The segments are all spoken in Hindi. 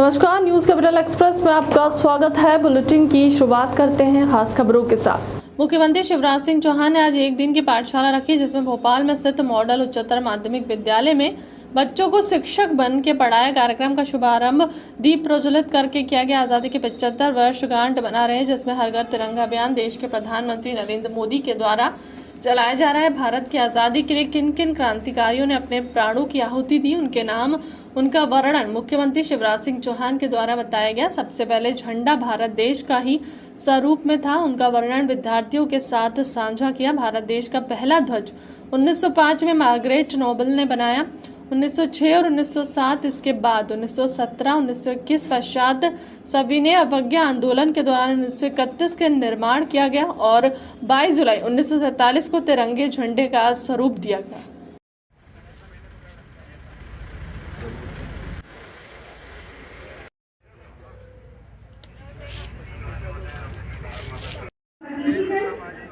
नमस्कार, न्यूज कैपिटल एक्सप्रेस में आपका स्वागत है। बुलेटिन की शुरुआत करते हैं खास खबरों के साथ। मुख्यमंत्री शिवराज सिंह चौहान ने आज एक दिन की पाठशाला रखी, जिसमें भोपाल में स्थित मॉडल उच्चतर माध्यमिक विद्यालय में बच्चों को शिक्षक बन के पढ़ाया। कार्यक्रम का शुभारंभ दीप प्रज्वलित करके किया गया। आजादी के 75 वर्षगांठ बना रहे, जिसमें हर घर तिरंगा अभियान देश के प्रधानमंत्री नरेंद्र मोदी के द्वारा चलाया जा रहा है। भारत की आज़ादी के लिए किन किन क्रांतिकारियों ने अपने प्राणों की आहुति दी, उनके नाम, उनका वर्णन मुख्यमंत्री शिवराज सिंह चौहान के द्वारा बताया गया। सबसे पहले झंडा भारत देश का ही स्वरूप में था, उनका वर्णन विद्यार्थियों के साथ साझा किया। भारत देश का पहला ध्वज 1905 में मार्गरेट नोबल ने बनाया। 1906 और 1907, इसके बाद 1917, 1921 पश्चात सविनय अवज्ञा आंदोलन के दौरान 1931 के निर्माण किया गया और 22 जुलाई 1947 को तिरंगे झंडे का स्वरूप दिया गया।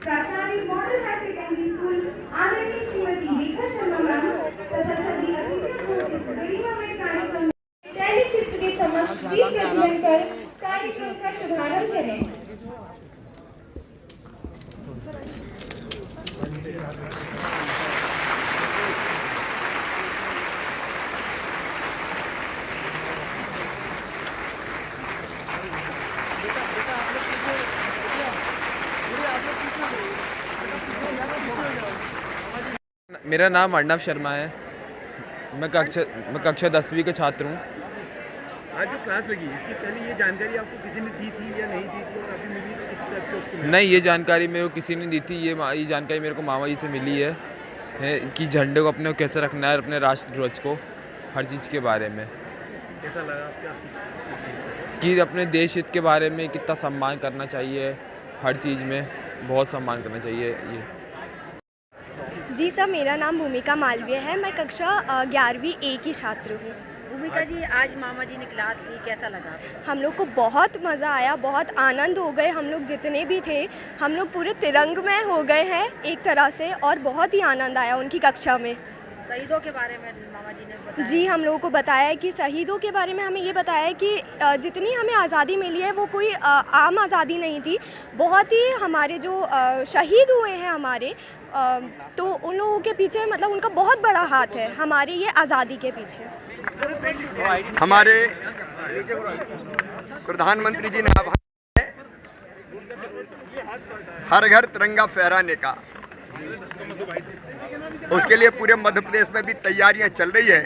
प्राचार्य मॉडल हायर सेकेंडरी स्कूल आदरणीय श्रीमती रेखा शर्मा मैम तथा सभी अतिथियों को इस गरिमामय कार्यक्रम में तैलीय चित्र के समक्ष दीप प्रज्वलन कर कार्यक्रम का शुभारंभ करें। मेरा नाम अर्नव शर्मा है। मैं कक्षा 10वीं का छात्र हूँ। आज जो क्लास लगी, इसकी पहले ये जानकारी आपको किसी ने दी थी या नहीं दी थी, और अभी मिली तो किस तरह से उसको? नहीं, ये जानकारी मेरे को किसी ने दी थी। ये जानकारी मेरे को मामा जी से मिली है कि झंडे को अपने को कैसे रखना है, अपने राष्ट्र ध्वज को, हर चीज़ के बारे में। कैसा लगा आपको कि अपने देश हित के बारे में कितना सम्मान करना चाहिए, हर चीज़ में बहुत सम्मान करना चाहिए। ये जी सर, मेरा नाम भूमिका मालवीय है। मैं कक्षा 11वीं ए की छात्र हूँ। भूमिका जी, आज मामा जी ने क्लास ली, कैसा लगा? हम लोग को बहुत मज़ा आया, बहुत आनंद हो गए। हम लोग जितने भी थे, हम लोग पूरे तिरंगमय हो गए हैं एक तरह से, और बहुत ही आनंद आया उनकी कक्षा में। शहीदों के बारे में मामा जी ने बताया? जी, हम लोगों को बताया कि शहीदों के बारे में हमें ये बताया कि जितनी हमें आज़ादी मिली है वो कोई आम आज़ादी नहीं थी। बहुत ही हमारे जो शहीद हुए हैं हमारे, तो उन लोगों के पीछे मतलब उनका बहुत बड़ा हाथ है हमारी ये आज़ादी के पीछे। हमारे प्रधानमंत्री जी ने आह्वान है हर घर तिरंगा फहराने का। उसके लिए पूरे मध्य प्रदेश में भी तैयारियां चल रही है।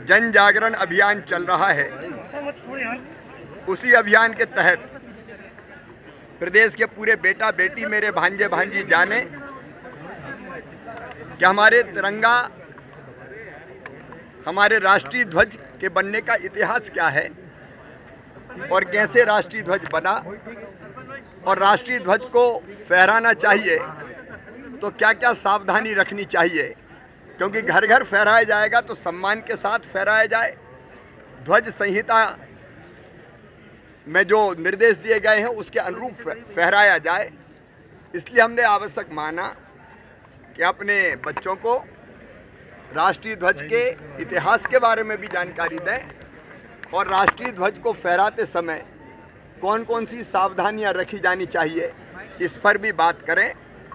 जन जागरण अभियान चल रहा है। उसी अभियान के तहत प्रदेश के पूरे बेटा बेटी, मेरे भांजे भांजी जाने कि हमारे तिरंगा, हमारे राष्ट्रीय ध्वज के बनने का इतिहास क्या है और कैसे राष्ट्रीय ध्वज बना, और राष्ट्रीय ध्वज को फहराना चाहिए तो क्या क्या सावधानी रखनी चाहिए, क्योंकि घर घर फहराया जाएगा तो सम्मान के साथ फहराया जाए। ध्वज संहिता में जो निर्देश दिए गए हैं उसके अनुरूप फहराया जाए। इसलिए हमने आवश्यक माना कि अपने बच्चों को राष्ट्रीय ध्वज के इतिहास के बारे में भी जानकारी दें और राष्ट्रीय ध्वज को फहराते समय कौन कौन सी सावधानियां रखी जानी चाहिए, इस पर भी बात करें।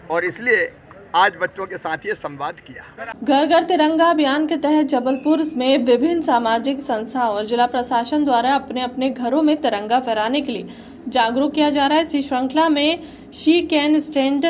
और इसलिए आज बच्चों के साथ ये संवाद किया। घर घर तिरंगा अभियान के तहत जबलपुर में विभिन्न सामाजिक संस्थाओं और जिला प्रशासन द्वारा अपने अपने घरों में तिरंगा फहराने के लिए जागरूक किया जा रहा है। इसी श्रृंखला में शी कैन स्टैंड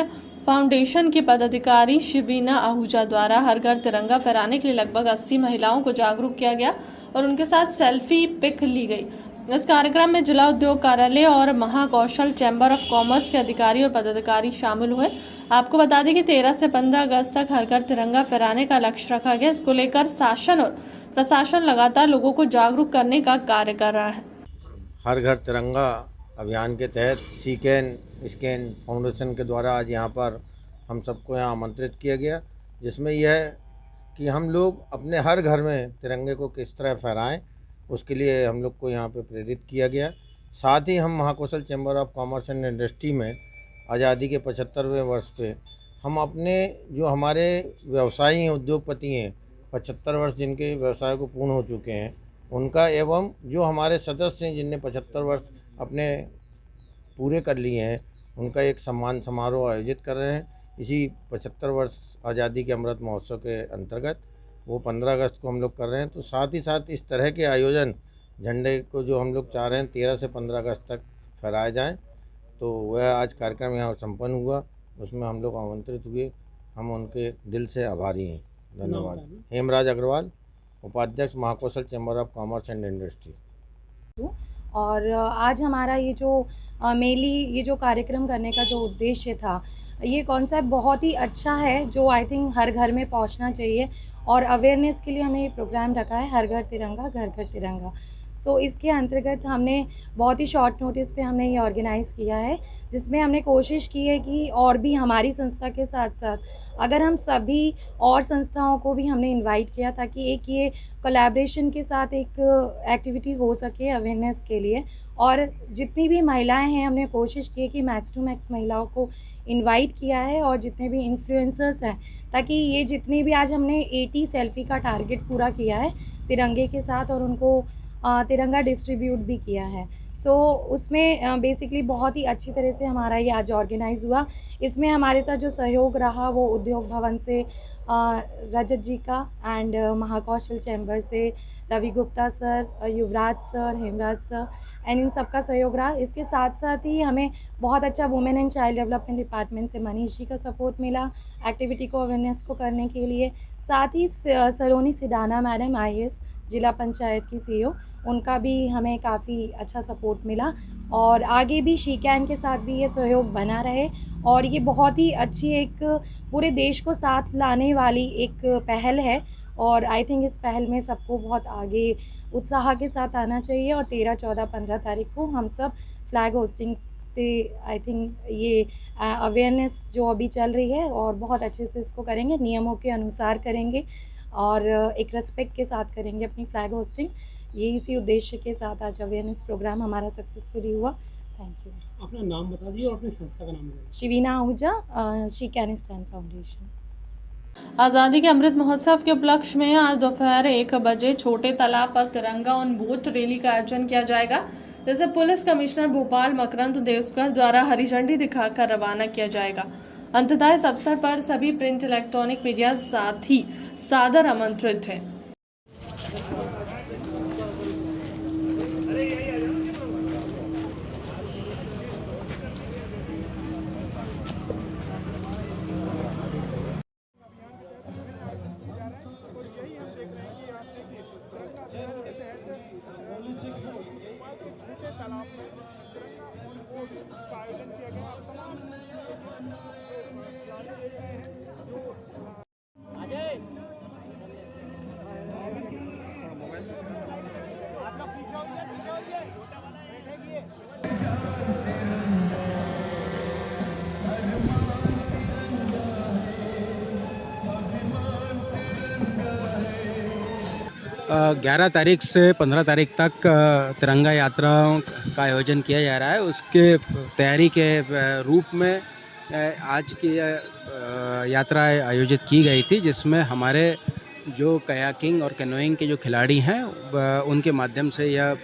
फाउंडेशन की पदाधिकारी शिवीना आहूजा द्वारा हर घर तिरंगा फहराने के लिए लगभग 80 महिलाओं को जागरूक किया गया और उनके साथ सेल्फी पिक ली गई। इस कार्यक्रम में जिला उद्योग कार्यालय और महाकौशल चैम्बर ऑफ कॉमर्स के अधिकारी और पदाधिकारी शामिल हुए। आपको बता दें कि 13 से 15 अगस्त तक हर घर तिरंगा फहराने का लक्ष्य रखा गया। इसको लेकर शासन और प्रशासन लगातार लोगों को जागरूक करने का कार्य कर रहा है। हर घर तिरंगा अभियान के तहत शी कैन स्टैंड फाउंडेशन के द्वारा आज यहाँ पर हम सबको यहाँ आमंत्रित किया गया, जिसमें यह कि हम लोग अपने हर घर में तिरंगे को किस तरह फहराएं, उसके लिए हम लोग को यहाँ पे प्रेरित किया गया। साथ ही हम Mahakaushal chamber of commerce and industry में आज़ादी के 75वें वर्ष पे हम अपने जो हमारे व्यवसायी हैं, उद्योगपति हैं, 75 वर्ष जिनके व्यवसाय को पूर्ण हो चुके हैं, उनका एवं जो हमारे सदस्य हैं जिनने 75 वर्ष अपने पूरे कर लिए हैं, उनका एक सम्मान समारोह आयोजित कर रहे हैं। इसी 75 वर्ष आज़ादी के अमृत महोत्सव के अंतर्गत वो 15 अगस्त को हम लोग कर रहे हैं। तो साथ ही साथ इस तरह के आयोजन झंडे को जो हम लोग चाह रहे हैं 13 से 15 अगस्त तक फहराए जाएं, तो वह आज कार्यक्रम यहाँ संपन्न हुआ, उसमें हम लोग आमंत्रित हुए। हम उनके दिल से आभारी हैं। धन्यवाद। हेमराज अग्रवाल, उपाध्यक्ष Mahakaushal chamber of commerce and industry. और आज हमारा ये जो मेनली ये जो कार्यक्रम करने का जो उद्देश्य था, ये कॉन्सेप्ट बहुत ही अच्छा है जो आई थिंक हर घर में पहुंचना चाहिए, और अवेयरनेस के लिए हमने ये प्रोग्राम रखा है, हर घर तिरंगा घर घर तिरंगा। सो इसके अंतर्गत हमने बहुत ही शॉर्ट नोटिस पे हमने ये ऑर्गेनाइज़ किया है, जिसमें हमने कोशिश की है कि और भी हमारी संस्था के साथ साथ अगर हम सभी और संस्थाओं को भी हमने इनवाइट किया, ताकि एक ये कोलैबोरेशन के साथ एक एक्टिविटी हो सके अवेयरनेस के लिए। और जितनी भी महिलाएं हैं, हमने कोशिश की है कि मैक्स टू मैक्स महिलाओं को इनवाइट किया है, और जितने भी इन्फ्लुएंसर्स हैं, ताकि ये जितने भी आज हमने 80 सेल्फी का टारगेट पूरा किया है तिरंगे के साथ, और उनको तिरंगा डिस्ट्रीब्यूट भी किया है। सो उसमें बेसिकली बहुत ही अच्छी तरह से हमारा ये आज ऑर्गेनाइज़ हुआ। इसमें हमारे साथ जो सहयोग रहा वो उद्योग भवन से रजत जी का, एंड महाकौशल चैम्बर से Ravi Gupta sir, Yuvraj sir, Hemraj sir, and इन सबका सहयोग रहा। इसके साथ साथ ही हमें बहुत अच्छा women and child development department से मनीष जी का सपोर्ट मिला एक्टिविटी को अवेयरनेस को करने के लिए। साथ ही सलोनी सिडाना मैडम IAS जिला पंचायत की CEO, उनका भी हमें काफ़ी अच्छा सपोर्ट मिला, और आगे भी शीकैन के साथ भी ये सहयोग बना रहे। और ये बहुत ही अच्छी एक पूरे देश को साथ लाने वाली एक पहल है, और आई थिंक इस पहल में सबको बहुत आगे उत्साह के साथ आना चाहिए। और 13, 14, 15 तारीख को हम सब फ्लैग होस्टिंग से आई थिंक ये अवेयरनेस जो अभी चल रही है, और बहुत अच्छे से इसको करेंगे, नियमों के अनुसार करेंगे, और एक रिस्पेक्ट के साथ करेंगे अपनी फ्लैग होस्टिंग। ये इसी उद्देश्य के साथ आज अवेयरनेस प्रोग्राम हमारा सक्सेसफुली हुआ। Thank you. अपना नाम बता दीजिए और अपनी संस्था का नाम बताइए। शिवीना आहूजा, शीकैन स्टैंड फाउंडेशन। आज़ादी के अमृत महोत्सव के उपलक्ष्य में आज दोपहर 1 बजे छोटे तालाब पर तिरंगा ऑन बोट रैली का आयोजन किया जाएगा, जिसे पुलिस कमिश्नर भोपाल मकरंद देवस्कर द्वारा हरी झंडी दिखाकर रवाना किया जाएगा। अंततः इस अवसर पर सभी प्रिंट इलेक्ट्रॉनिक मीडिया साथी सादर आमंत्रित हैं। ग्यारह तारीख से 15 तारीख तक तिरंगा यात्राओं का आयोजन किया जा रहा है। उसके तैयारी के रूप में आज की यात्रा आयोजित की गई थी, जिसमें हमारे जो कयाकिंग और कैनोइंग के जो खिलाड़ी हैं उनके माध्यम से यह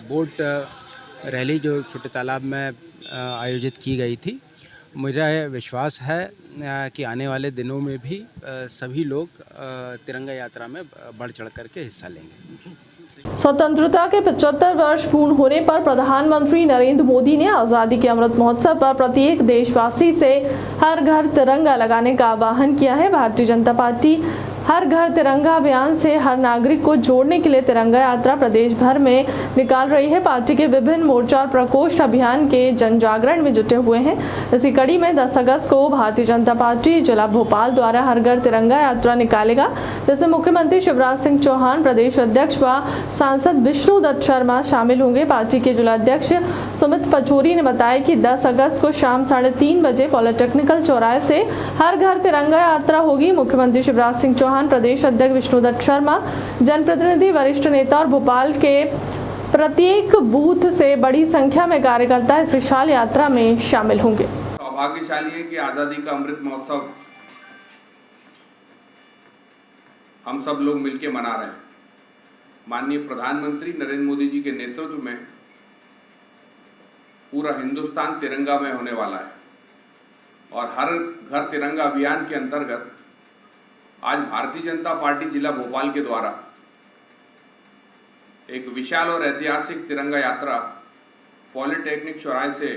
बोट रैली जो छोटे तालाब में आयोजित की गई थी। मेरा विश्वास है कि आने वाले दिनों में भी सभी लोग तिरंगा यात्रा में बढ़ चढ़ करके हिस्सा लेंगे। स्वतंत्रता के 75 वर्ष पूर्ण होने पर प्रधानमंत्री नरेंद्र मोदी ने आज़ादी के अमृत महोत्सव पर प्रत्येक देशवासी से हर घर तिरंगा लगाने का आह्वान किया है। भारतीय जनता पार्टी हर घर तिरंगा अभियान से हर नागरिक को जोड़ने के लिए तिरंगा यात्रा प्रदेश भर में निकाल रही है। पार्टी के विभिन्न मोर्चा और प्रकोष्ठ अभियान के जन जागरण में जुटे हुए हैं। इसी कड़ी में 10 अगस्त को भारतीय जनता पार्टी जिला भोपाल द्वारा हर घर तिरंगा यात्रा निकालेगा, जिसमें मुख्यमंत्री शिवराज सिंह चौहान, प्रदेश अध्यक्ष व सांसद विष्णु दत्त शर्मा शामिल होंगे। पार्टी के जिलाध्यक्ष सुमित पचौरी ने बताया कि 10 अगस्त को शाम 3:30 बजे पॉलिटेक्निकल चौराहे से हर घर तिरंगा यात्रा होगी। मुख्यमंत्री शिवराज सिंह चौहान, प्रदेश अध्यक्ष विष्णु दत्त शर्मा, जनप्रतिनिधि, वरिष्ठ नेता और भोपाल के प्रत्येक बूथ से बड़ी संख्या में कार्यकर्ता इस विशाल यात्रा में शामिल होंगे। सौभाग्यशाली है कि आज़ादी का अमृत महोत्सव हम सब लोग मिलकर मना रहे हैं। माननीय प्रधानमंत्री नरेंद्र मोदी जी के नेतृत्व में पूरा हिंदुस्तान तिरंगामय होने वाला है और हर घर तिरंगा अभियान के अंतर्गत आज भारतीय जनता पार्टी जिला भोपाल के द्वारा एक विशाल और ऐतिहासिक तिरंगा यात्रा पॉलिटेक्निक चौराहे से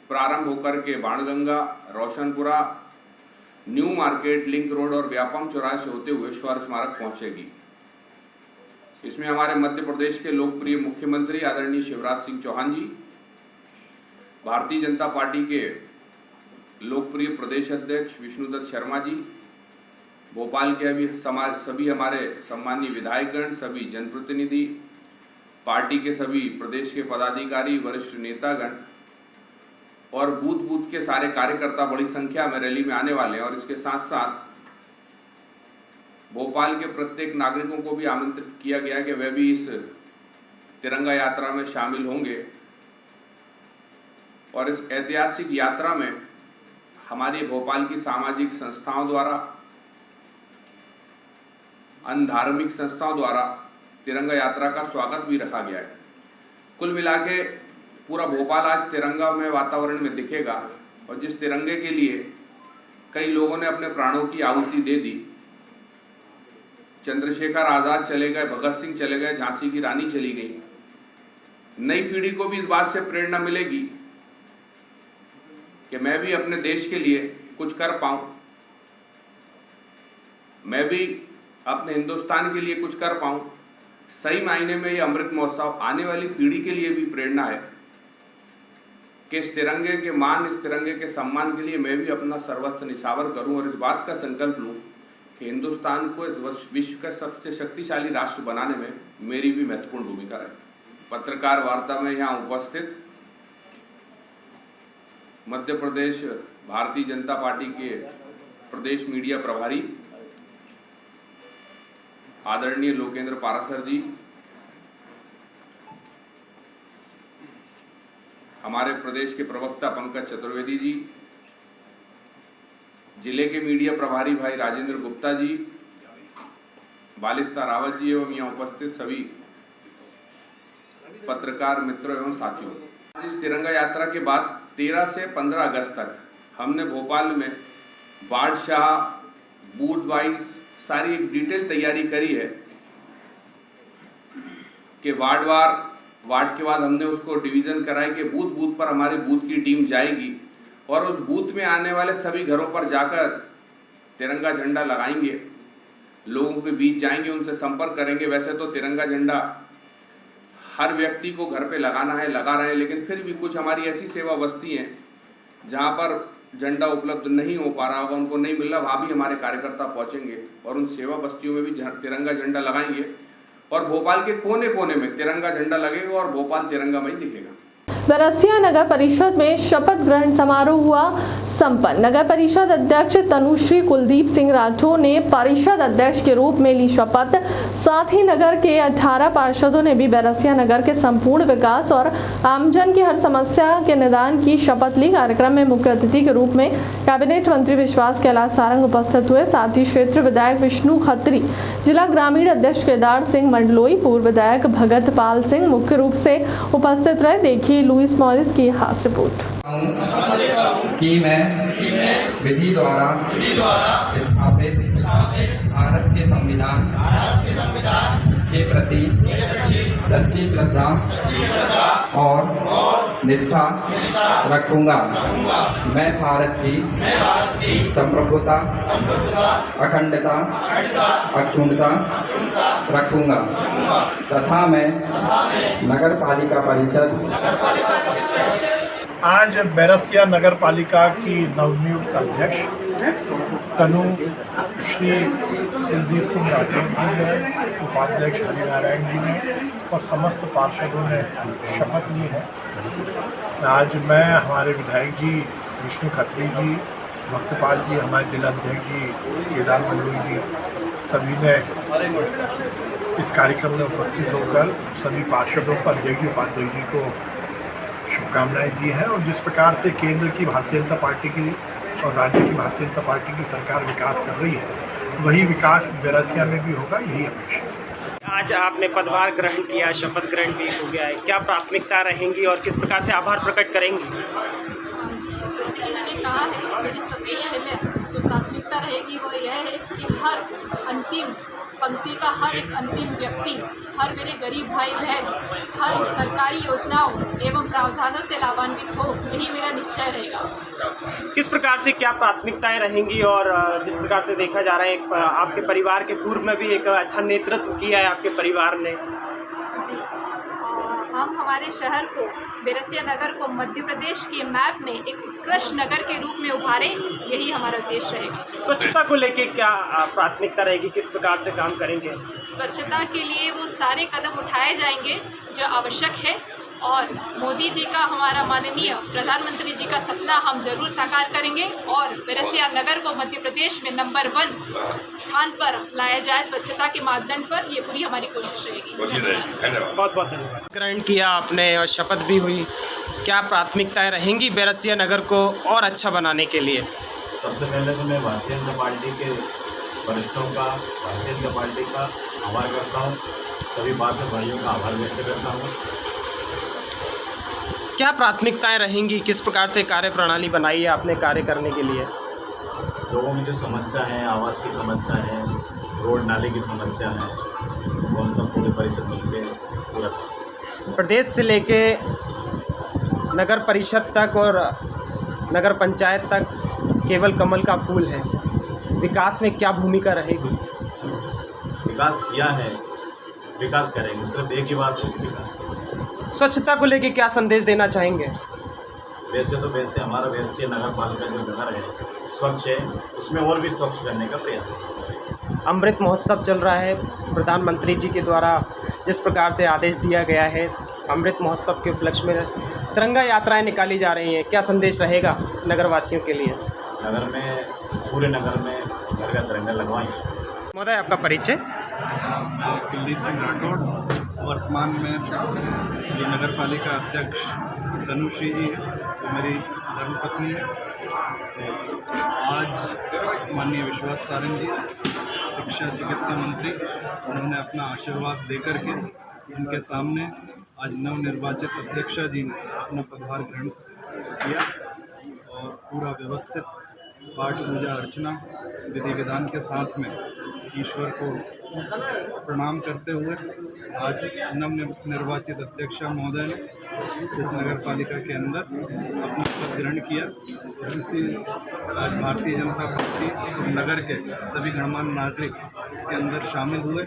प्रारंभ होकर के Banganga, Roshanpura, new market, link road और व्यापम चौराहे से होते हुए स्वर्ण स्मारक पहुंचेगी। इसमें हमारे मध्य प्रदेश के लोकप्रिय मुख्यमंत्री आदरणीय शिवराज सिंह चौहान जी, भारतीय जनता पार्टी के लोकप्रिय प्रदेश अध्यक्ष विष्णुदत्त शर्मा जी, भोपाल के अभी सभी हमारे सम्मानीय विधायकगण, सभी जनप्रतिनिधि, पार्टी के सभी प्रदेश के पदाधिकारी, वरिष्ठ नेतागण और बूथ बूथ के सारे कार्यकर्ता बड़ी संख्या में रैली में आने वाले हैं। और इसके साथ साथ भोपाल के प्रत्येक नागरिकों को भी आमंत्रित किया गया कि वे भी इस तिरंगा यात्रा में शामिल होंगे और इस ऐतिहासिक यात्रा में हमारी भोपाल की सामाजिक संस्थाओं द्वारा, अन्य धार्मिक संस्थाओं द्वारा तिरंगा यात्रा का स्वागत भी रखा गया है। कुल मिला के पूरा भोपाल आज तिरंगामय वातावरण में दिखेगा और जिस तिरंगे के लिए कई लोगों ने अपने प्राणों की आहुति दे दी, चंद्रशेखर आज़ाद चले गए, भगत सिंह चले गए, झांसी की रानी चली गई, नई पीढ़ी को भी इस बात से प्रेरणा मिलेगी कि मैं भी अपने देश के लिए कुछ कर पाऊं, मैं भी अपने हिंदुस्तान के लिए कुछ कर पाऊं। सही मायने में ये अमृत महोत्सव आने वाली पीढ़ी के लिए भी प्रेरणा है कि इस तिरंगे के मान, इस तिरंगे के सम्मान के लिए मैं भी अपना सर्वस्व निछावर करूं और इस बात का संकल्प लूं कि हिंदुस्तान को इस विश्व का सबसे शक्तिशाली राष्ट्र बनाने में मेरी भी महत्वपूर्ण भूमिका रहे। पत्रकार वार्ता में यहाँ उपस्थित मध्य प्रदेश भारतीय जनता पार्टी के प्रदेश मीडिया प्रभारी आदरणीय लोकेंद्र पारासर जी, हमारे प्रदेश के प्रवक्ता पंकज चतुर्वेदी जी, जिले के मीडिया प्रभारी भाई राजेंद्र गुप्ता जी, बालिस्ता रावत जी एवं यहाँ उपस्थित सभी पत्रकार मित्रों एवं साथियों, आज इस तिरंगा यात्रा के बाद 13 से 15 अगस्त तक हमने भोपाल में बादशाह बूथ वाइज सारी एक डिटेल तैयारी करी है कि वार्ड के बाद हमने उसको डिवीज़न कराया कि बूथ बूथ पर हमारी बूथ की टीम जाएगी और उस बूथ में आने वाले सभी घरों पर जाकर तिरंगा झंडा लगाएंगे, लोगों के बीच जाएंगे, उनसे संपर्क करेंगे। वैसे तो तिरंगा झंडा हर व्यक्ति को घर पे लगाना है, लगा रहे हैं, लेकिन फिर भी कुछ हमारी ऐसी सेवा बस्ती हैं जहाँ पर झंडा उपलब्ध नहीं हो पा रहा होगा, उनको नहीं मिल रहा, वहाँ भी हमारे कार्यकर्ता पहुँचेंगे और उन सेवा बस्तियों में भी तिरंगा झंडा लगाएंगे और भोपाल के कोने कोने में तिरंगा झंडा लगेगा और भोपाल तिरंगामय दिखेगा। बरसिया नगर परिषद में शपथ ग्रहण समारोह हुआ संपन्न। नगर परिषद अध्यक्ष तनुश्री कुलदीप सिंह राठौर ने परिषद अध्यक्ष के रूप में ली शपथ। साथ ही नगर के 18 पार्षदों ने भी बरसिया नगर के संपूर्ण विकास और आमजन की हर समस्या के निदान की शपथ ली। कार्यक्रम में मुख्य अतिथि के रूप में कैबिनेट मंत्री विश्वास कैलाश सारंग उपस्थित हुए। साथ ही क्षेत्र विधायक विष्णु खत्री, जिला ग्रामीण अध्यक्ष केदार सिंह मंडलोई, पूर्व विधायक भगत पाल सिंह मुख्य रूप से उपस्थित रहे। देखिए लुइस मॉरिस की खास रिपोर्ट। कि मैं विधि द्वारा स्थापित भारत के संविधान के प्रति सच्ची श्रद्धा और निष्ठा रखूंगा। मैं भारत की संप्रभुता, अखंडता, अक्षुण्णता रखूंगा तथा मैं नगर पालिका परिषद आज बैरसिया नगर पालिका की नवनियुक्त अध्यक्ष तनु श्री कुलदीप सिंह राठौर जी ने, उपाध्यक्ष हरिनारायण जी ने और समस्त पार्षदों ने शपथ ली है। आज मैं, हमारे विधायक जी विष्णु खत्री जी, भक्तपाल जी, हमारे जिला अध्यक्ष जी केदार मंडलोई जी, सभी ने इस कार्यक्रम में उपस्थित होकर सभी पार्षदों को, अध्यक्ष जी, उपाध्यक्ष जी को शुभकामनाएं दी हैं। और जिस प्रकार से केंद्र की भारतीय जनता पार्टी की और राज्य की भारतीय जनता पार्टी की सरकार विकास कर रही है, वही विकास बैरसिया में भी होगा, यही अपेक्षा है। आज आपने पदभार ग्रहण किया, शपथ ग्रहण भी हो गया है, क्या प्राथमिकता रहेंगी और किस प्रकार से आभार प्रकट करेंगी? जैसे कि मैंने कहा है, मेरी सबसे पहले जो प्राथमिकता रहेगी वो यह है कि हर अंतिम पंक्ति का हर एक अंतिम व्यक्ति, हर मेरे गरीब भाई बहन हर सरकारी योजनाओं एवं प्रावधानों से लाभान्वित हो, यही मेरा निश्चय रहेगा। किस प्रकार से क्या प्राथमिकताएं रहेंगी? और जिस प्रकार से देखा जा रहा है आपके परिवार के पूर्व में भी एक अच्छा नेतृत्व किया है आपके परिवार ने। जी, हम हमारे शहर को, बेरसिया नगर को मध्य प्रदेश के मैप में एक उत्कृष्ट नगर के रूप में उभारें, यही हमारा उद्देश्य रहेगा। स्वच्छता को लेके क्या प्राथमिकता रहेगी, किस प्रकार से काम करेंगे? स्वच्छता के लिए वो सारे कदम उठाए जाएंगे जो आवश्यक है, और मोदी जी का, हमारा माननीय प्रधानमंत्री जी का सपना हम जरूर साकार करेंगे और बेरसिया नगर को मध्य प्रदेश में नंबर 1 स्थान पर लाया जाए स्वच्छता के मापदंड पर। ये पूरी हमारी कोशिश रहेगी। बहुत बहुत धन्यवाद। ग्रहण किया आपने और शपथ भी हुई, क्या प्राथमिकताएं रहेंगी बेरसिया नगर को और अच्छा बनाने के लिए? सबसे पहले तो मैं भारतीय जनता पार्टी के वरिष्ठों का, भारतीय जनता पार्टी का आभार करता हूँ, सभी पार्षद भाइयों का आभार व्यक्त करता हूँ। क्या प्राथमिकताएं रहेंगी, किस प्रकार से कार्य प्रणाली बनाई है आपने कार्य करने के लिए? लोगों की जो समस्या है, आवास की समस्या है, रोड नाले की समस्या है, वो हम सब पूरे परिषद मिलकर पूरा प्रदेश से लेके नगर परिषद तक और नगर पंचायत तक केवल कमल का फूल है, विकास में क्या भूमिका रहेगी? विकास किया है, विकास करेंगे, सिर्फ एक ही बात है, विकास करेंगे। स्वच्छता को लेके क्या संदेश देना चाहेंगे? वैसे हमारा बेरसिया नगर पालिका जो नगर है स्वच्छ है, उसमें और भी स्वच्छ करने का प्रयास है। अमृत महोत्सव चल रहा है, प्रधानमंत्री जी के द्वारा जिस प्रकार से आदेश दिया गया है, अमृत महोत्सव के उपलक्ष्य में तिरंगा यात्राएं निकाली जा रही हैं, क्या संदेश रहेगा नगरवासियों के लिए? नगर में, पूरे नगर में घर का तिरंगा लगवाएंगे। महोदय, आपका परिचय? कुलदीप सिंह राठौड़, वर्तमान में जो नगर पालिका अध्यक्ष तनुश्री जी है, तो मेरी धर्मपत्नी है। आज माननीय विश्वास सारंग जी, शिक्षा चिकित्सा मंत्री, उन्होंने अपना आशीर्वाद देकर के उनके सामने आज नवनिर्वाचित अध्यक्षा जी ने अपना पदभार ग्रहण किया और पूरा व्यवस्थित पाठ पूजा अर्चना विधि विधान के साथ में ईश्वर को प्रणाम करते हुए आज नवनिर्वाचित अध्यक्षा महोदय ने इस नगर पालिका के अंदर अपना पद ग्रहण किया और इसी आज भारतीय जनता पार्टी और नगर के सभी गणमान्य नागरिक इसके अंदर शामिल हुए,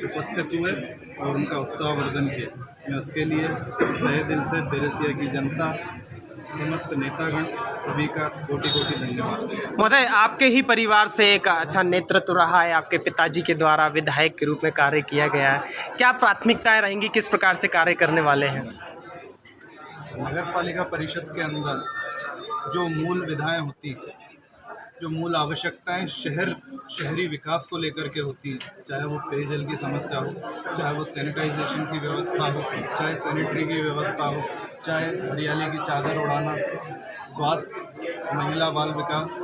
उपस्थित हुए और उनका उत्साहवर्धन किया। मैं उसके लिए तहे दिल से बेरसिया की जनता, समस्त नेतागण, सभी का कोटि कोटि धन्यवाद। महोदय, आपके ही परिवार से एक अच्छा नेतृत्व रहा है, आपके पिताजी के द्वारा विधायक के रूप में कार्य किया गया है, क्या प्राथमिकताएं रहेंगी, किस प्रकार से कार्य करने वाले हैं? नगर पालिका परिषद के अंदर जो मूल विधाएं होती हैं, जो मूल आवश्यकताएं शहरी विकास को लेकर के होती हैं, चाहे वो पेयजल की समस्या हो, चाहे वो सैनिटाइजेशन की व्यवस्था हो, चाहे सैनिटरी की व्यवस्था हो, चाहे हरियाली की चादर उड़ाना, स्वास्थ्य, महिला बाल विकास,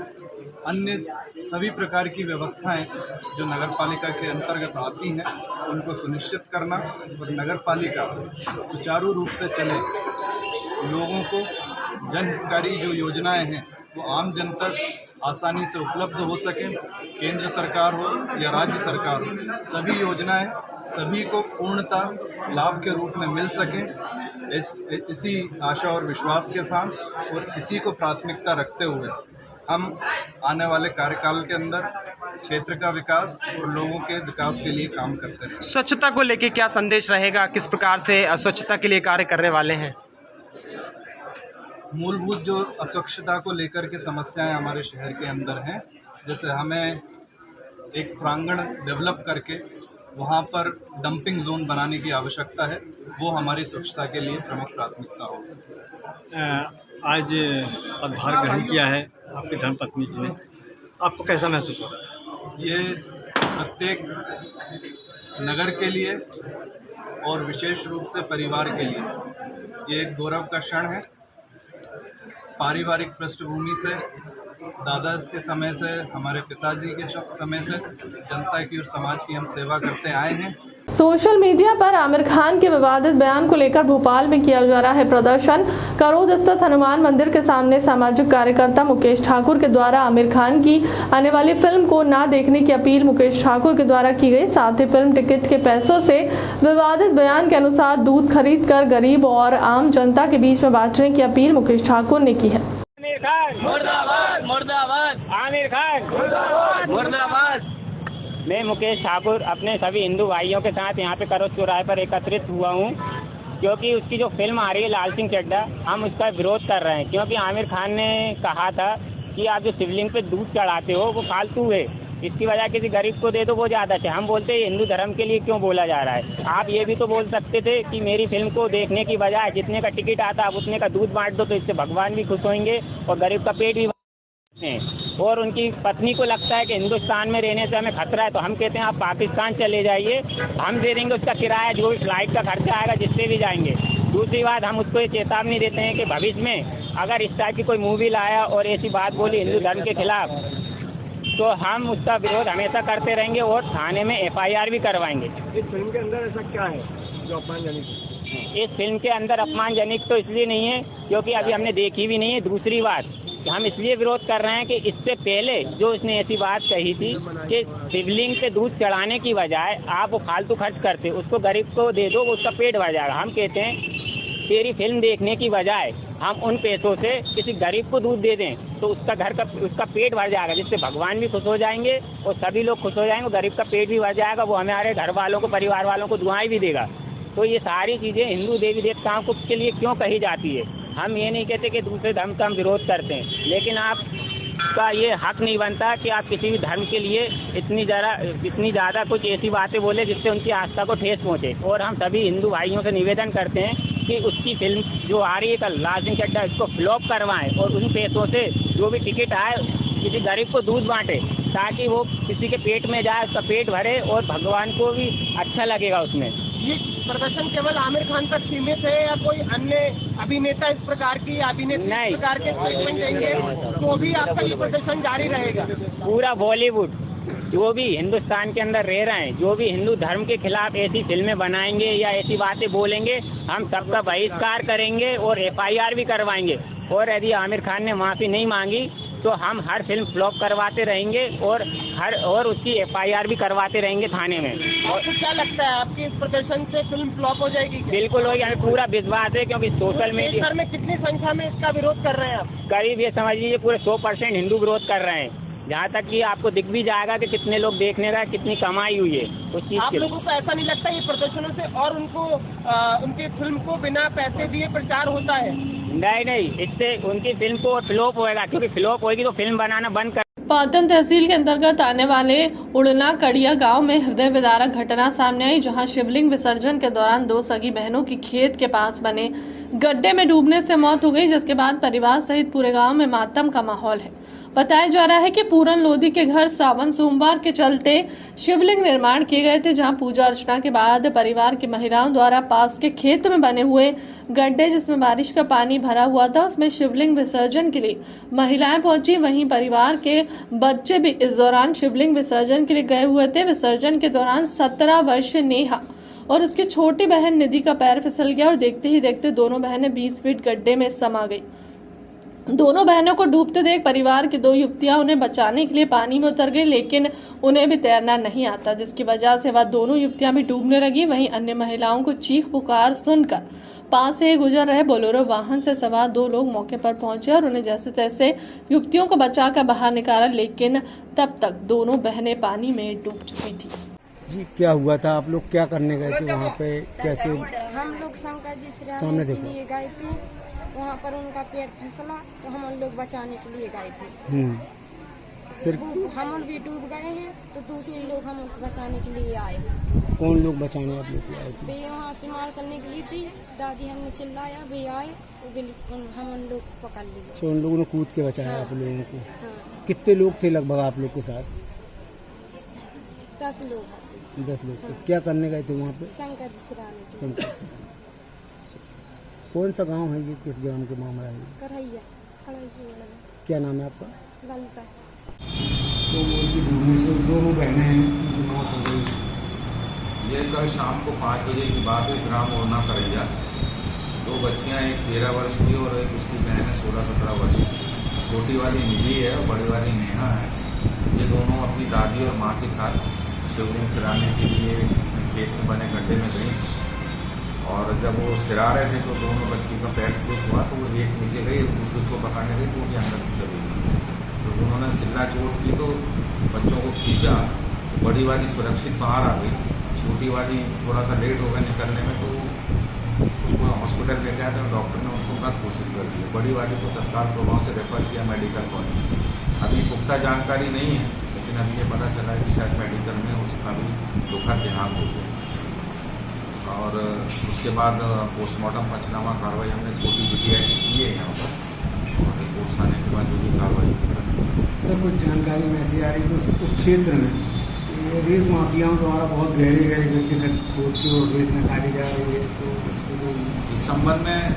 अन्य सभी प्रकार की व्यवस्थाएं जो नगर पालिका के अंतर्गत आती हैं, उनको सुनिश्चित करना और नगर पालिका सुचारू रूप से चले, लोगों को जनहितकारी जो योजनाएं हैं वो आम जन तक आसानी से उपलब्ध हो सकें, केंद्र सरकार हो या राज्य सरकार हो, सभी योजनाएं सभी को पूर्णतः लाभ के रूप में मिल सकें। इसी आशा और विश्वास के साथ और इसी को प्राथमिकता रखते हुए हम आने वाले कार्यकाल के अंदर क्षेत्र का विकास और लोगों के विकास के लिए काम करते हैं। स्वच्छता को लेके क्या संदेश रहेगा, किस प्रकार से स्वच्छता के लिए कार्य करने वाले हैं? मूलभूत जो अस्वच्छता को लेकर के समस्याएं हमारे शहर के अंदर हैं, जैसे हमें एक प्रांगण डेवलप करके वहां पर डंपिंग जोन बनाने की आवश्यकता है, वो हमारी स्वच्छता के लिए प्रमुख प्राथमिकता होगी। आज पदभार ग्रहण किया है आपकी धर्मपत्नी जी ने, आपको कैसा महसूस हो रहा है? ये प्रत्येक नगर के लिए और विशेष रूप से परिवार के लिए ये एक गौरव का क्षण है। पारिवारिक पृष्ठभूमि से, दादा के समय से, हमारे पिताजी के समय से जनता की और समाज की हम सेवा करते आए हैं सोशल मीडिया पर आमिर खान के विवादित बयान को लेकर भोपाल में किया जा रहा है प्रदर्शन। करोद स्थित हनुमान मंदिर के सामने सामाजिक कार्यकर्ता मुकेश ठाकुर के द्वारा आमिर खान की आने वाली फिल्म को ना देखने की अपील मुकेश ठाकुर के द्वारा की गई। साथ ही फिल्म टिकट के पैसों से विवादित बयान के अनुसार दूध खरीद कर गरीब और आम जनता के बीच में बांटने की अपील मुकेश ठाकुर ने की है। आमिर खान मुर्दाबाद, मुर्दाबाद, आमिर खान मुर्दाबाद, मुर्दाबाद। मैं मुकेश ठाकुर अपने सभी हिंदू भाइयों के साथ यहाँ पे करोद चौराहे पर एकत्रित हुआ हूँ, क्योंकि उसकी जो फिल्म आ रही है लाल सिंह चड्ढा, हम उसका विरोध कर रहे हैं। क्योंकि आमिर खान ने कहा था कि आप जो शिवलिंग पे दूध चढ़ाते हो वो फालतू है, इसकी वजह किसी गरीब को दे दो वो ज़्यादा है। हम बोलते हैं हिंदू धर्म के लिए क्यों बोला जा रहा है। आप ये भी तो बोल सकते थे कि मेरी फिल्म को देखने की बजाय जितने का टिकट आता आप उतने का दूध बांट दो, तो इससे भगवान भी खुश होंगे और गरीब का पेट भी और उनकी पत्नी को लगता है कि हिंदुस्तान में रहने से हमें खतरा है, तो हम कहते हैं आप पाकिस्तान चले जाइए, हम दे देंगे उसका किराया, जो भी फ्लाइट का खर्चा आएगा जिससे भी जाएंगे। दूसरी बात, हम उसको ये चेतावनी देते हैं कि भविष्य में अगर इस टाइप की कोई मूवी लाया और ऐसी बात बोली हिंदू धर्म के खिलाफ, तो हम उसका विरोध हमेशा करते रहेंगे और थाने में FIR भी करवाएंगे। इस फिल्म के अंदर ऐसा क्या है जो अपमानजनक है? इस फिल्म के अंदर अपमानजनक तो इसलिए नहीं है क्योंकि अभी हमने देखी भी नहीं है। दूसरी बात, हम इसलिए विरोध कर रहे हैं कि इससे पहले जो इसने ऐसी बात कही थी कि शिवलिंग पे दूध चढ़ाने की बजाय आप वो फालतू खर्च करते, उसको गरीब को दे दो, वो उसका पेट भर जाएगा। हम कहते हैं तेरी फिल्म देखने की बजाय हम उन पैसों से किसी गरीब को दूध दे दें, तो उसका पेट भर जाएगा, जिससे भगवान भी खुश हो जाएंगे और सभी लोग खुश हो जाएंगे, गरीब का पेट भी भर जाएगा, वो हमारे घर वालों को, परिवार वालों को दुआएं भी देगा। तो ये सारी चीज़ें हिंदू देवी देवताओं को के लिए क्यों कही जाती है। हम ये नहीं कहते कि दूसरे धर्म का हम विरोध करते हैं, लेकिन आपका ये हक नहीं बनता कि आप किसी भी धर्म के लिए इतनी ज़्यादा कुछ ऐसी बातें बोले जिससे उनकी आस्था को ठेस पहुँचे। और हम सभी हिंदू भाइयों से निवेदन करते हैं कि उसकी फिल्म जो आ रही है कल लाल सिंह चड्ढा, इसको फ्लॉप करवाएं और उन पैसों से जो भी टिकट आए किसी गरीब को दूध बांटे, ताकि वो किसी के पेट में जाए, उसका पेट भरे और भगवान को भी अच्छा लगेगा उसमें। ये प्रदर्शन केवल आमिर खान तक सीमित है या कोई अन्य अभिनेता इस प्रकार की अभिनेत्री इस प्रकार के स्टेटमेंट देंगे तो भी आपका ये प्रदर्शन जारी रहेगा? पूरा बॉलीवुड जो भी हिंदुस्तान के अंदर रह रहे हैं, जो भी हिंदू धर्म के खिलाफ ऐसी फिल्में बनाएंगे या ऐसी बातें बोलेंगे, हम सबका बहिष्कार करेंगे और FIR भी करवाएंगे। और यदि आमिर खान ने माफ़ी नहीं मांगी तो हम हर फिल्म फ्लॉप करवाते रहेंगे और उसकी FIR भी करवाते रहेंगे थाने में। और तो क्या लगता है आपके इस प्रदर्शन से फिल्म फ्लॉप हो जाएगी? बिल्कुल होगी, हमें पूरा विश्वास है, क्योंकि सोशल मीडिया में कितनी संख्या में इसका विरोध कर रहे हैं आप? करीब ये समझ लीजिए पूरे 100% हिंदू विरोध कर रहे हैं। जहाँ तक कि आपको दिख भी जाएगा कि कितने लोग देखने का, कितनी कमाई हुई है उस चीज़ आप लोगों को ऐसा नहीं लगता ये प्रदर्शनों से और उनको उनकी फिल्म को बिना पैसे दिए प्रचार होता है? नहीं, इससे उनकी फिल्म को फ्लॉप होएगा, क्योंकि फ्लॉप होगी तो फिल्म बनाना बंद कर। पाटन तहसील के अंतर्गत आने वाले उड़ना कड़िया गांव में हृदय विदारक घटना सामने आई, जहां शिवलिंग विसर्जन के दौरान 2 सगी बहनों की खेत के पास बने गड्ढे में डूबने से मौत हो गई, जिसके बाद परिवार सहित पूरे गांव में मातम का माहौल है। बताया जा रहा है कि पूरन लोधी के घर सावन सोमवार के चलते शिवलिंग निर्माण किए गए थे, जहां पूजा अर्चना के बाद परिवार की महिलाओं द्वारा पास के खेत में बने हुए गड्ढे जिसमें बारिश का पानी भरा हुआ था, उसमें शिवलिंग विसर्जन के लिए महिलाएं पहुंची। वहीं परिवार के बच्चे भी इस दौरान शिवलिंग विसर्जन के लिए गए हुए थे। विसर्जन के दौरान 17 वर्षीय नेहा और उसकी छोटी बहन निधि का पैर फिसल गया और देखते ही देखते दोनों बहनें 20 फीट गड्ढे में समा गई। दोनों बहनों को डूबते देख परिवार की 2 युवतियां उन्हें बचाने के लिए पानी में उतर गई, लेकिन उन्हें भी तैरना नहीं आता, जिसकी वजह से वह दोनों युवतियां भी डूबने लगी। वहीं अन्य महिलाओं को चीख पुकार सुनकर पास से गुजर रहे बोलेरो वाहन से सवार 2 लोग मौके पर पहुंचे और उन्हें जैसे तैसे युवतियों को बचाकर बाहर निकाला, लेकिन तब तक दोनों बहनें पानी में डूब चुकी थी। जी, क्या हुआ था? आप लोग क्या करने गए थे वहाँ पे? कैसे? हम लोग शंकर जी सामने के लिए गए थे, वहाँ पर उनका पैर फिसला तो हम लोग बचाने के लिए गए थे। फिर हम भी डूब गए हैं तो दूसरे लोग हम बचाने के लिए आए। कौन लोग बचाने आप लोग आए थे? वे वहाँ से मार निकली थी, दादी हमने चिल्लाया, वे आए, हम उन लोग पकड़ लिए। तो उन लोगों ने कूद के बचाया आप लोगों को? कितने लोग थे लगभग आप लोग के साथ? 10 लोग। 10 लोग थे। क्या करने गए थे वहाँ पे? शंकर जी। कौन सा गांव है ये? किस ग्राम के मामला है? करहैया। क्या नाम है आपका? ललिता। तो डूबने से 2 बहनें हैं, उनकी मौत हो गई। ये कल शाम को 5 बजे की बात है। ग्राम ओरना करैया 2 बच्चियाँ, एक 13 वर्ष की और एक उसकी बहन है 16-17 वर्ष की। छोटी वाली निधि है और बड़ी वाली नेहा है। ये दोनों अपनी दादी और माँ के साथ शिवलिंग सिराने के लिए खेत में बने गड्ढे में गई और जब वो सिरा रहे थे तो दोनों बच्ची का पैर स्लिप हुआ तो वो एक नीचे गई, दूसरे को पकड़ने गई तो वो अंदर चली गई। तो उन्होंने चिल्ला चोट की तो बच्चों को खींचा, बड़ी वाली सुरक्षित बाहर आ गई, छोटी वाली थोड़ा सा लेट हो गया निकलने में तो उसको हॉस्पिटल लेके आए तो डॉक्टर ने उनको मृत घोषित कर दिया। बड़ी वाली को तत्काल प्रभाव से रेफर किया मेडिकल कॉलेज। अभी पुख्ता जानकारी नहीं है, लेकिन अभी ये पता चला है कि शायद मेडिकल में उसका भी दुखद देहांत हो गया। और उसके बाद पोस्टमार्टम पंचनामा कार्रवाई हमने छोटी बिटिया की की है यहाँ पर, और रिपोर्ट्स आने के बाद जो भी कार्रवाई की। सर कुछ जानकारी में ऐसी आ रही है उस क्षेत्र में रेत माफियाओं द्वारा बहुत गहरे गड्ढे खोदती और रेत निकाली जा रही है, तो इस संबंध में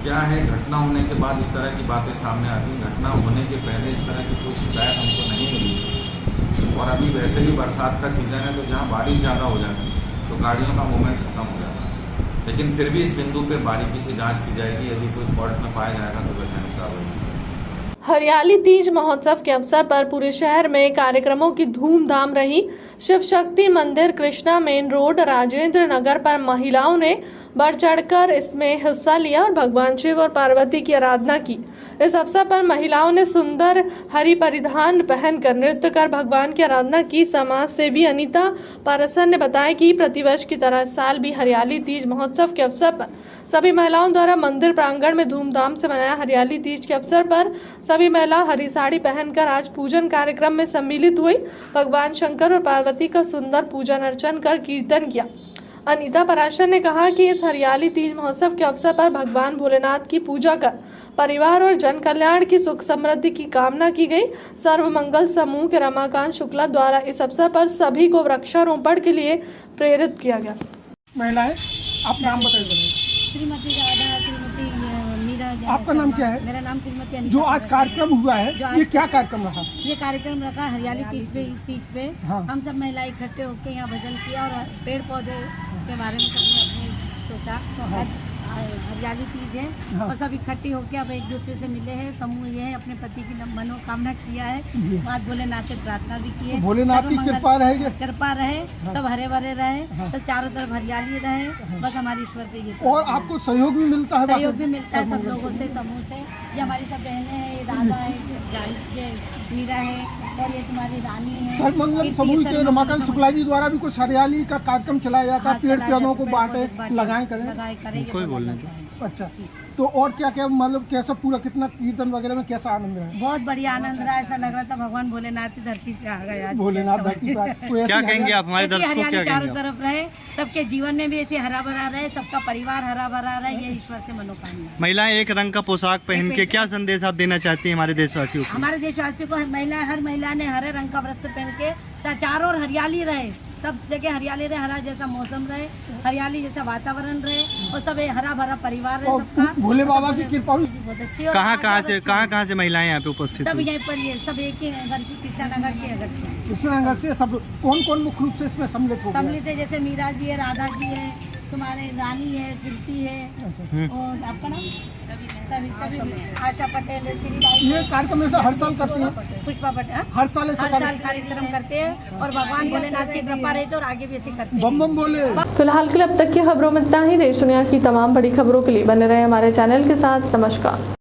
क्या है, घटना होने के बाद इस तरह की बातें सामने आती हैं। घटना होने के पहले इस तरह की कोई शिकायत हमको नहीं मिली और अभी वैसे भी बरसात का सीज़न है तो जहाँ बारिश ज़्यादा हो जाती है तो गाड़ियों का मूवमेंट खत्म हो जाता है। लेकिन फिर भी इस बिंदु पे बारीकी से जांच की जाएगी, यदि कोई फॉल्ट में पाया जाएगा तो वैज्ञानिक कार्रवाई। हरियाली तीज महोत्सव के अवसर पर पूरे शहर में कार्यक्रमों की धूमधाम रही। शिव शक्ति मंदिर कृष्णा मेन रोड राजेंद्र नगर पर महिलाओं ने बढ़ चढ़कर इसमें हिस्सा लिया और भगवान शिव और पार्वती की आराधना की। इस अवसर पर महिलाओं ने सुंदर हरि परिधान पहनकर नृत्य कर भगवान की आराधना की। समाज सेवी अनीता पारसन ने बताया कि प्रतिवर्ष की तरह इस साल भी हरियाली तीज महोत्सव के अवसर पर सभी महिलाओं द्वारा मंदिर प्रांगण में धूमधाम से मनाया। हरियाली तीज के अवसर पर सभी महिला हरी साड़ी पहनकर आज पूजन कार्यक्रम में सम्मिलित हुई। भगवान शंकर और पार्वती का सुंदर पूजन अर्चन कर कीर्तन किया। अनीता पराशर ने कहा कि इस हरियाली तीज महोत्सव के अवसर पर भगवान भोलेनाथ की पूजा कर परिवार और जन कल्याण की सुख समृद्धि की कामना की गई। सर्वमंगल समूह के रमाकांत शुक्ला द्वारा इस अवसर पर सभी को वृक्षारोपण के लिए प्रेरित किया गया। महिलाएं आप नाम बताइए। श्रीमती राधा, श्रीमती मीरा। आपका नाम क्या है? मेरा नाम श्रीमती अनीता। जो आज कार्यक्रम हुआ है ये क्या कार्यक्रम रहा? ये कार्यक्रम रखा हरियाली तीज पे। इस तीज पे हम सब महिलाएं इकट्ठे होकर यहाँ भजन किया और पेड़ पौधे के बारे में सबने अपने सोचा। हरियाली तीज है और सब इकट्ठी होकर अब एक दूसरे से मिले हैं। समूह ये है अपने पति की मनोकामना किया है। आज भोलेनाथ से प्रार्थना भी की है, भोलेनाथ की कृपा रहे, सब हरे भरे रहे, सब चारों तरफ हरियाली रहे। बस हमारी ईश्वर से ये। और आपको सहयोग भी मिलता है? सहयोग भी मिलता है सब लोगों से, समूह से। ये हमारी सब बहनें हैं, ये राधा है, मीरा है और ये तुम्हारी रानी है। सर्वमंगल समूह के रमाकांत शुक्ला जी द्वारा भी कुछ हरियाली का कार्यक्रम चलाया जाता है। पेड़ पौधों को बांटे, लगाए करें। अच्छा, तो और क्या क्या मतलब कैसा पूरा कितना कीर्तन वगैरह में कैसा आनंद है? बहुत बढ़िया आनंद रहा। ऐसा लग रहा था भगवान भोलेनाथ की धरती पे आ गया। भोलेनाथ धरती पे क्या कहेंगे आप हमारे दर्शकों को? क्या चारों तरफ रहे, सबके जीवन में भी ऐसे हरा भरा रहे, सबका परिवार हरा भरा रहे, ये ईश्वर से मनोकामना। महिलाएं एक रंग का पोशाक पहन के क्या संदेश आप देना चाहती हैं हमारे देशवासियों को? हमारे देशवासियों को हर महिला ने हरे रंग का वस्त्र पहन के चारों ओर हरियाली रहे, सब जगह हरियाली रहे, हरा जैसा मौसम रहे, हरियाली जैसा वातावरण रहे और सब हरा भरा परिवार रहे सबका। भोले बाबा की कृपा बहुत अच्छी। कहाँ से महिलाएं यहाँ पे उपस्थित? सब यहीं पर, ये सब एक ही घर की कृष्णानगर के घर के। कृष्णानगर से सब कौन मुख्य रूप से इसमें सम्मिलित है? जैसे मीरा जी है, राधा जी है, तुम्हारे रानी है, कीर्ति है और आपका नाम आशा पटेल है, श्रीबाई। ये कार्यक्रम ऐसा हर साल करते हैं? पुष्पा पटेल हर साल कार्यक्रम करते हैं और भगवान भोलेनाथ की कृपा रहे तो और आगे भी ऐसे करते हैं। बम बम बोले। फिलहाल के लिए अब तक की खबरों में इतना ही। देश दुनिया की तमाम बड़ी खबरों के लिए बने रहे हमारे चैनल के साथ। नमस्कार।